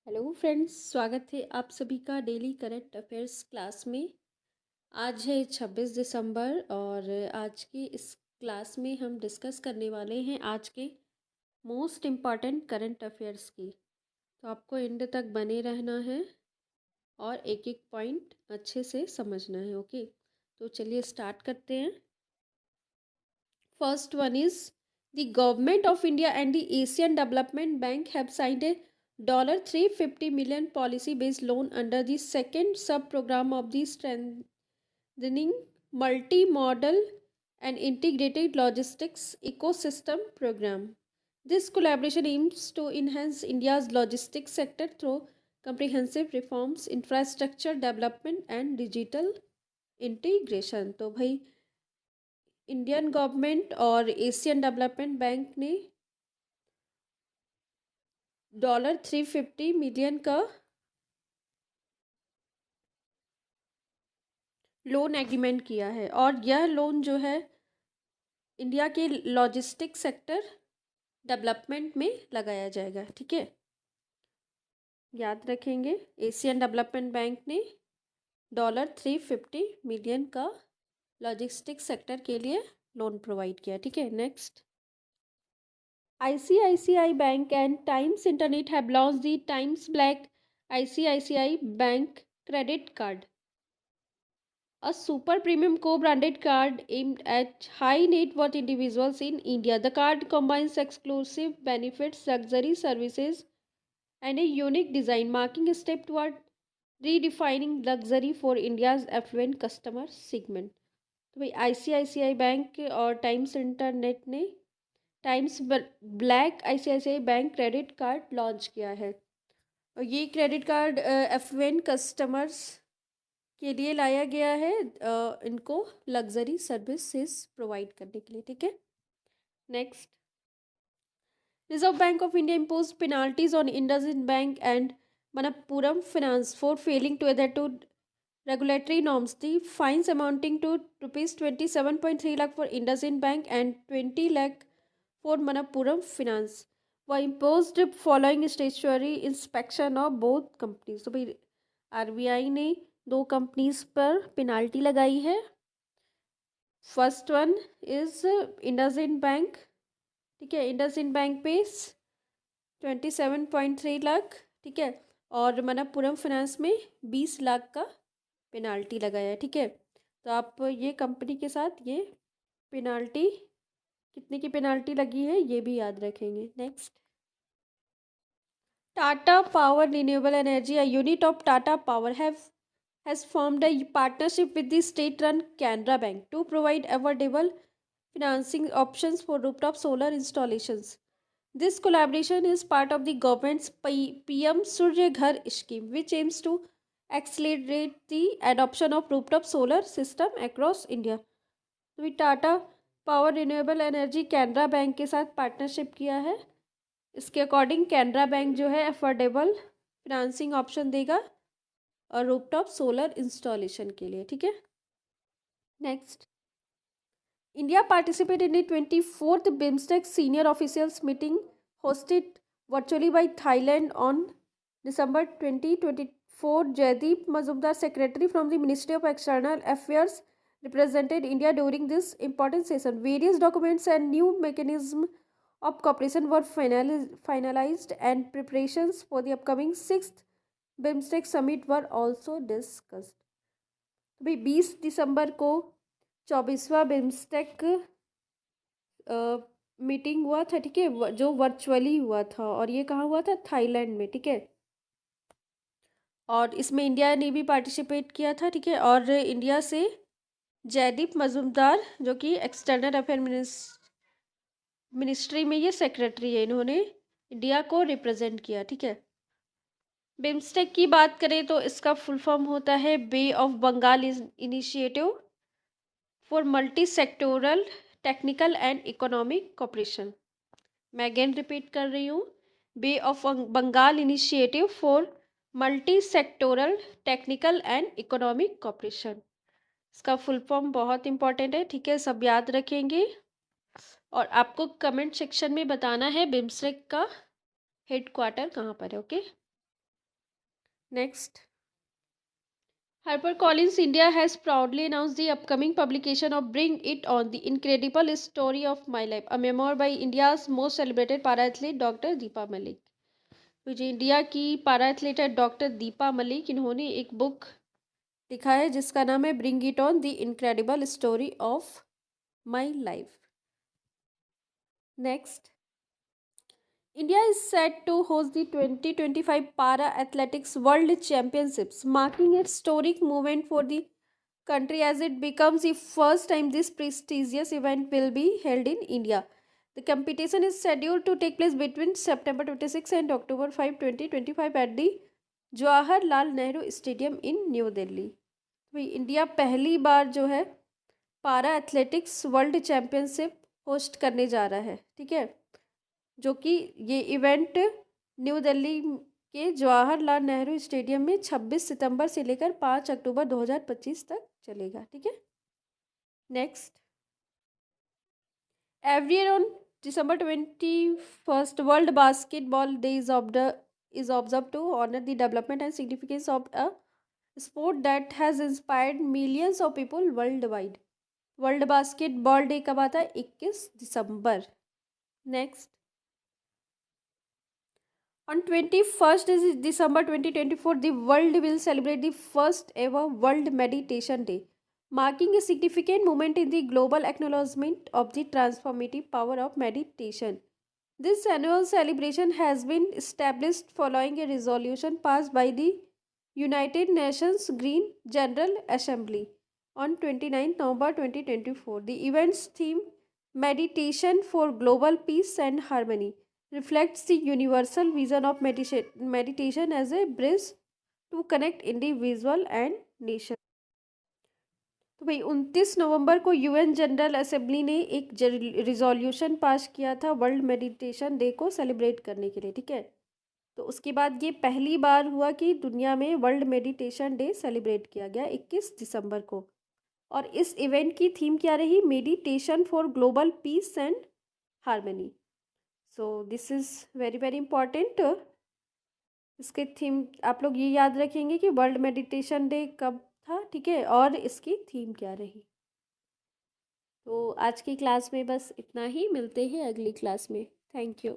Hello friends, स्वागत है आप सभी का डेली करंट अफेयर्स क्लास में। आज है 26 दिसंबर और आज की इस क्लास में हम डिस्कस करने वाले हैं आज के मोस्ट इम्पॉर्टेंट करंट अफेयर्स की। तो आपको एंड तक बने रहना है और एक एक पॉइंट अच्छे से समझना है। ओके, तो चलिए स्टार्ट करते हैं। First one is the government of India and the Asian Development Bank have signed a $350 million policy-based loan under the second sub-program of the Strengthening Multi-Modal and Integrated Logistics Ecosystem Program. This collaboration aims to enhance India's logistics sector through comprehensive reforms, infrastructure development and digital integration. तो भाई Indian government और Asian development bank ने $350 million का loan agreement किया है और यह loan जो है इंडिया के लॉजिस्टिक सेक्टर डेवलपमेंट में लगाया जाएगा। ठीक है, याद रखेंगे एशियन डेवलपमेंट बैंक ने $350 मिलियन का लॉजिस्टिक सेक्टर के लिए लोन प्रोवाइड किया। ठीक है, next ICICI Bank and Times Internet have launched the Times Black ICICI Bank credit card, a super premium co-branded card aimed at high net worth individuals in India. The card combines exclusive benefits, luxury services, and a unique design, marking a step toward redefining luxury for India's affluent customer segment. तो भाई ICICI bank और times internet ने times black ICICI bank credit card launch किया है और ये credit card एफluent customers के लिए लाया गया है, इनको लग्जरी सर्विसेज प्रोवाइड करने के लिए। ठीक है, next reserve bank of India impose penalties on IndusInd bank and Manappuram finance for failing to adhere to regulatory norms. The fines amounting to ₹27.3 lakh for IndusInd Bank and 20 lakh for Manappuram Finance were imposed following statutory inspection of both companies. तो भाई RBI ने दो companies पर penalty लगाई है। First one is IndusInd bank. ठीक है, IndusInd bank पे 27.3 लाख। ठीक है, और मनप्पुरम फाइनेंस में 20 लाख का पेनाल्टी लगाया है। ठीक है, तो आप ये कंपनी के साथ ये पेनाल्टी कितने की पेनाल्टी लगी है ये भी याद रखेंगे। Next Tata power renewable energy, a unit of Tata power has formed a partnership with the state-run Canara Bank to provide affordable financing options for rooftop solar installations. This collaboration is part of the government's PM Surya Ghar scheme, which aims to accelerate the adoption of rooftop solar system across India. तो Tata power renewable energy Canara bank के साथ partnership किया है। इसके according Canara bank जो है affordable financing option देगा और रूफटॉप सोलर इंस्टॉलेशन के लिए। ठीक है, next India participate in the 24th BIMSTEC senior officials meeting hosted virtually by Thailand on December 2024. Jaideep Mazumdar, secretary from the Ministry of External Affairs, represented India during this important session. Various documents and new mechanism of cooperation were finalized and preparations for the upcoming 6th BIMSTEC summit were also discussed. तो भाई 20 दिसंबर को 24वां BIMSTEC meeting हुआ था। ठीक है, जो virtually हुआ था और ये कहाँ हुआ था? थाईलैंड में। ठीक है, और इसमें इंडिया ने भी पार्टिसिपेट किया था। ठीक है, और इंडिया से जयदीप मजूमदार जो कि एक्सटर्नल अफेयर मिनिस्ट्री में ये सेक्रेटरी है, इन्होंने इंडिया को रिप्रेजेंट किया। ठीक है, बिम्स्टेक की बात करें तो इसका फुल फॉर्म होता है bay of Bengal initiative for multi sectoral technical and economic cooperation. मैं अगेन रिपीट कर रही हूँ, bay of Bengal initiative for multi sectoral technical and economic cooperation. इसका फुल फॉर्म बहुत इंपॉर्टेंट है। ठीक है, सब याद रखेंगे और आपको कमेंट सेक्शन में बताना है बिम्स्टेक का हेड क्वार्टर कहाँ पर है। Okay, next, HarperCollins India has proudly announced the upcoming publication of Bring It On, The Incredible Story of My Life, a memoir by India's most celebrated para-athlete doctor Deepa Malik. तो जो India की पारा athlete है doctor Deepa Malik, इन्होंने एक book लिखा है जिसका नाम है bring it on, the incredible story of my life. Next, India is set to host the 2025 Para Athletics World Championships, marking a historic moment for the country as it becomes the first time this prestigious event will be held in India. The competition is scheduled to take place between September 26 and October 5, 2025 at the Jawaharlal Nehru Stadium in New Delhi. भाई India पहली बार जो है पारा athletics world championship host करने जा रहा है, ठीक है, जो कि ये इवेंट न्यू दिल्ली के जवाहरलाल नेहरू स्टेडियम में 26 सितंबर से लेकर 5 अक्टूबर 2025 तक चलेगा, ठीक है। Next, every year on December 21st, World Basketball Day is observed to honor the development and significance of a sport that has inspired millions of people worldwide. World basketball day कब आता है? 21 दिसंबर। Next, on 21st December 2024, the world will celebrate the first ever World Meditation Day, marking a significant moment in the global acknowledgement of the transformative power of meditation. This annual celebration has been established following a resolution passed by the United Nations Green General Assembly on 29 November 2024. The event's theme, Meditation for Global Peace and Harmony, reflects the universal vision of meditation as a bridge to connect individual and nation. तो भाई 29 नवंबर को UN general assembly ने एक resolution pass किया था world meditation day को celebrate करने के लिए, ठीक है। तो उसके बाद ये पहली बार हुआ कि दुनिया में वर्ल्ड मेडिटेशन डे सेलिब्रेट किया गया 21 दिसंबर को। और इस इवेंट की थीम क्या रही? Meditation for global piece and harmony. So this is very very important. इसके थीम आप लोग ये याद रखेंगे कि वर्ल्ड मेडिटेशन डे कब था, ठीक है, और इसकी थीम क्या रही। तो आज की क्लास में बस इतना ही, मिलते हैं अगली क्लास में। Thank you.